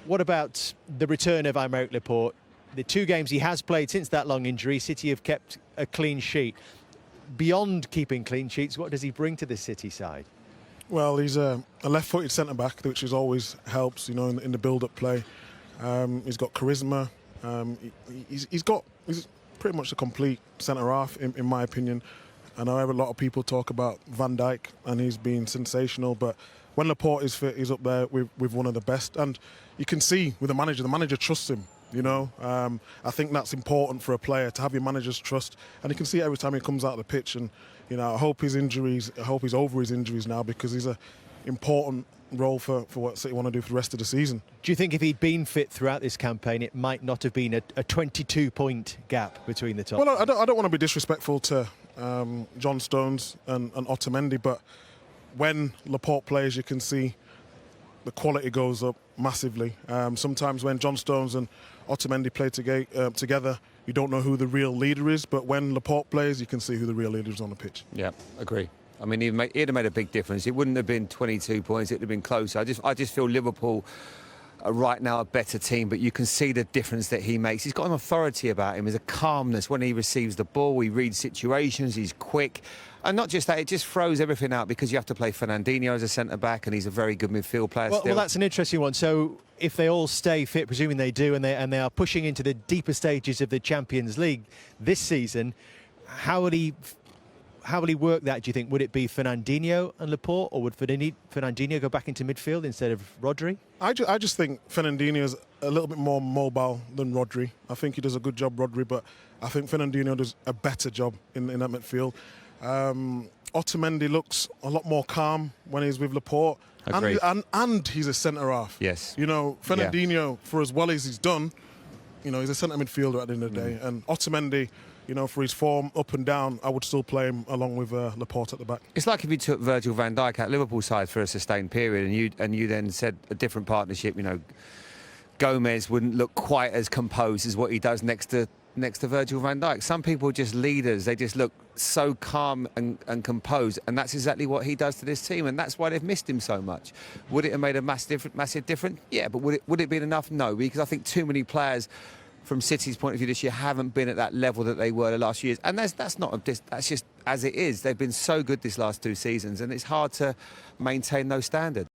What about the return of Aymeric Laporte? The 2 games he has played since that long injury, City have kept a clean sheet. Beyond keeping clean sheets, what does he bring to this City side? Well, he's a left-footed centre-back, which is always helps, you know, in the build-up play. He's got charisma. He's pretty much a complete centre-half, in my opinion. I know a lot of people talk about Van Dijk, and he's been sensational, but when Laporte is fit, he's up there with one of the best. And you can see with the manager trusts him. You know, I think that's important for a player, to have your manager's trust, and you can see it every time he comes out of the pitch. And you know, I hope he's over his injuries now, because he's an important role for what City want to do for the rest of the season. Do you think if he'd been fit throughout this campaign, it might not have been a 22-point gap between the top? Well, I don't want to be disrespectful to John Stones and Otamendi, but when Laporte plays, you can see the quality goes up massively. Sometimes when John Stones and Otamendi play together, you don't know who the real leader is, but when Laporte plays, you can see who the real leader is on the pitch. Yeah, agree. I mean, he'd have made a big difference. It wouldn't have been 22 points, it would have been closer. I just feel Liverpool are right now a better team, but you can see the difference that he makes. He's got an authority about him. There's a calmness when he receives the ball. He reads situations, he's quick. And not just that, it just throws everything out, because you have to play Fernandinho as a centre-back, and he's a very good midfield player still. Well, that's an interesting one. So if they all stay fit, presuming they do, and they are pushing into the deeper stages of the Champions League this season, how will he work that, do you think? Would it be Fernandinho and Laporte, or would Fernandinho go back into midfield instead of Rodri? I just think Fernandinho is a little bit more mobile than Rodri. I think he does a good job, Rodri, but I think Fernandinho does a better job in that midfield. Otamendi looks a lot more calm when he's with Laporte. And he's a centre-half. Yes. You know, Fernandinho, for as well as he's done, you know, he's a centre midfielder at the end of the day. And Otamendi, you know, for his form up and down, I would still play him along with Laporte at the back. It's like if you took Virgil van Dijk out Liverpool side for a sustained period, and you then said a different partnership, you know, Gomez wouldn't look quite as composed as what he does next to Virgil van Dijk. Some people are just leaders. They just look so calm and composed, and that's exactly what he does to this team, and that's why they've missed him so much. Would it have made a massive difference? Yeah, but would it been enough? No, because I think too many players from City's point of view this year haven't been at that level that they were the last few years, and that's just as it is. They've been so good this last 2 seasons, and it's hard to maintain those standards.